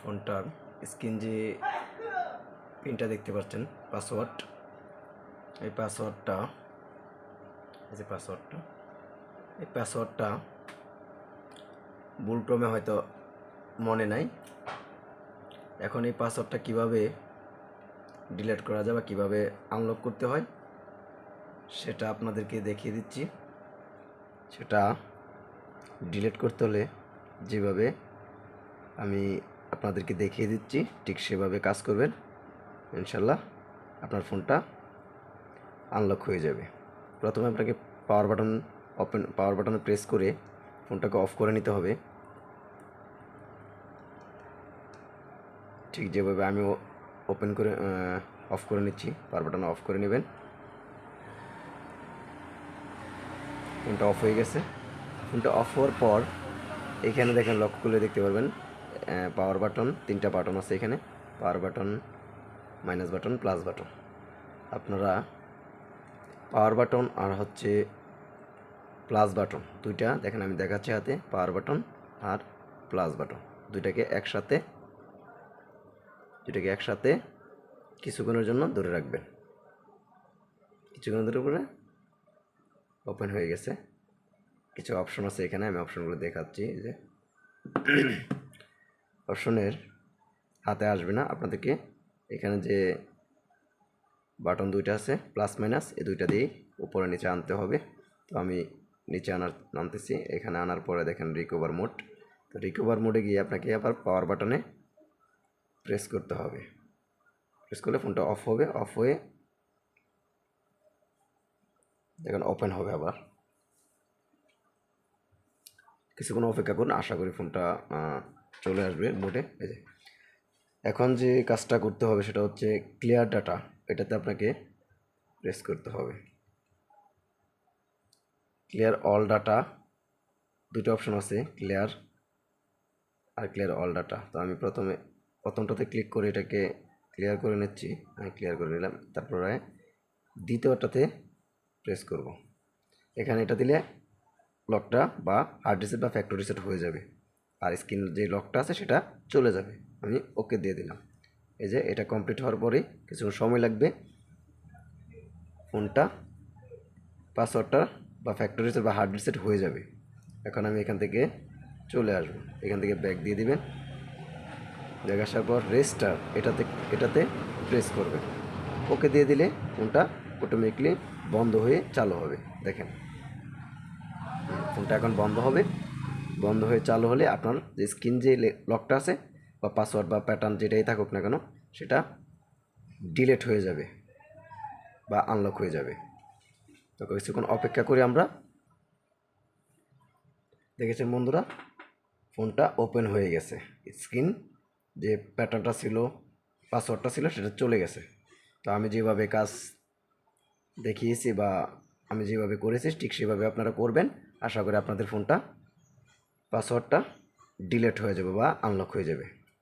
ফোনটার স্ক্রিন যে পিনটা দেখতে পাচ্ছেন পাসওয়ার্ড, এই পাসওয়ার্ডটা ভুলক্রমে হয়তো মনে নাই। এখন এই পাসওয়ার্ডটা কিভাবে ডিলিট করা যায় বা কীভাবে আনলক করতে হয় সেটা আপনাদেরকে দেখিয়ে দিচ্ছি। সেটা ডিলিট করতে হলে যেভাবে আমি আপনাদেরকে দেখিয়ে দিচ্ছি ঠিক সেভাবে কাজ করবেন, ইনশাল্লাহ আপনার ফোনটা আনলক হয়ে যাবে। প্রথমে আপনাকে পাওয়ার বাটনে প্রেস করে ফোনটাকে অফ করে নিতে হবে, ঠিক যেভাবে আমি অফ করে নিচ্ছি। পাওয়ার বাটন অফ করে নেবেন। ফোনটা অফ হয়ে গেছে। ফোনটা অফ হওয়ার পর এখানে দেখেন, লক্ষ্য করলে দেখতে পারবেন পাওয়ার বাটন, 3টা বাটন আছে এখানে, power button, minus button, plus button. আপনারা পাওয়ার বাটন আর হচ্ছে প্লাস বাটন দুইটা দেখেন, আমি দেখাচ্ছি হাতে, পাওয়ার বাটন আর প্লাস বাটন দুইটাকে একসাথে কিছুক্ষণের জন্য ধরে রাখবেন। কিছুক্ষণ ধরে পরে ওপেন হয়ে গেছে। কিছু অপশন আছে এখানে, আমি অপশনগুলো দেখাচ্ছি। যে অপশনের হাতে আসবে না, আপনাদেরকে এখানে যে বাটন দুইটা আছে প্লাস মাইনাস, এই দুইটা দিয়ে উপরে নিচে আনতে হবে। তো আমি নিচে নামতেছি। এখানে আনার পরে দেখেন রিকভার মোড। তো রিকভার মোডে গিয়ে আপনাকে আবার পাওয়ার বাটনে প্রেস করতে হবে। প্রেস করলে ফোনটা অফ হবে। অফ হয়ে দেখেন ওপেন হবে। আবার কিছুক্ষণ অপেক্ষা করুন, আশা করি ফোনটা চলে আসবে মোডে। এই যে এখন যে কাজটা করতে হবে সেটা হচ্ছে ক্লিয়ার ডাটা, এটাতে আপনাকে প্রেস করতে হবে। ক্লিয়ার অল ডাটা, দুটো অপশন আছে, ক্লিয়ার আর ক্লিয়ার অল ডাটা। তো আমি প্রথমটাতে ক্লিক করে এটাকে ক্লিয়ার করে নিচ্ছি। আমি ক্লিয়ার করে নিলাম। তারপরে দ্বিতীয়টাতে প্রেস করব। এখানে এটা দিলে লকটা বা হার্ড রিসেট বা ফ্যাক্টরি রিসেট হয়ে যাবে, আর স্ক্রিন যে লকটা আছে সেটা চলে যাবে। আমি ওকে দিয়ে দিলাম। এই যে এটা কমপ্লিট হওয়ার পরে কিছুক্ষণ সময় লাগবে, ফোনটা পাসওয়ার্ডটা বা ফ্যাক্টরি রিসেট বা হার্ড রিসেট হয়ে যাবে। এখন আমি এখান থেকে চলে আসবো, এখান থেকে ব্যাক দিয়ে দিবেন। ব্যাক আসার পর রেস্টার এটাতে প্রেস করবে। ওকে দিয়ে দিলে ফোনটা অটোমেটিকলি বন্ধ হয়ে চালু হবে। দেখেন ফোনটা এখন বন্ধ হবে। বন্ধ হয়ে চালু হলে আপনার যে স্ক্রিন যে লকটা আছে বা পাসওয়ার্ড বা প্যাটার্ন যেটাই থাকুক না কেন সেটা ডিলিট হয়ে যাবে বা আনলক হয়ে যাবে। তো কিছুক্ষণ অপেক্ষা করি আমরা। দেখেছেন বন্ধুরা, ফোনটা ওপেন হয়ে গেছে। স্ক্রিন যে প্যাটার্নটা ছিল, পাসওয়ার্ডটা ছিল, সেটা চলে গেছে। তো আমি যেভাবে কাজ দেখিয়েছি বা আমি যেভাবে করেছি ঠিক সেভাবে আপনারা করবেন। আশা করি আপনাদের ফোনটা পাসওয়ার্ডটা ডিলিট হয়ে যাবে বা আনলক হয়ে যাবে।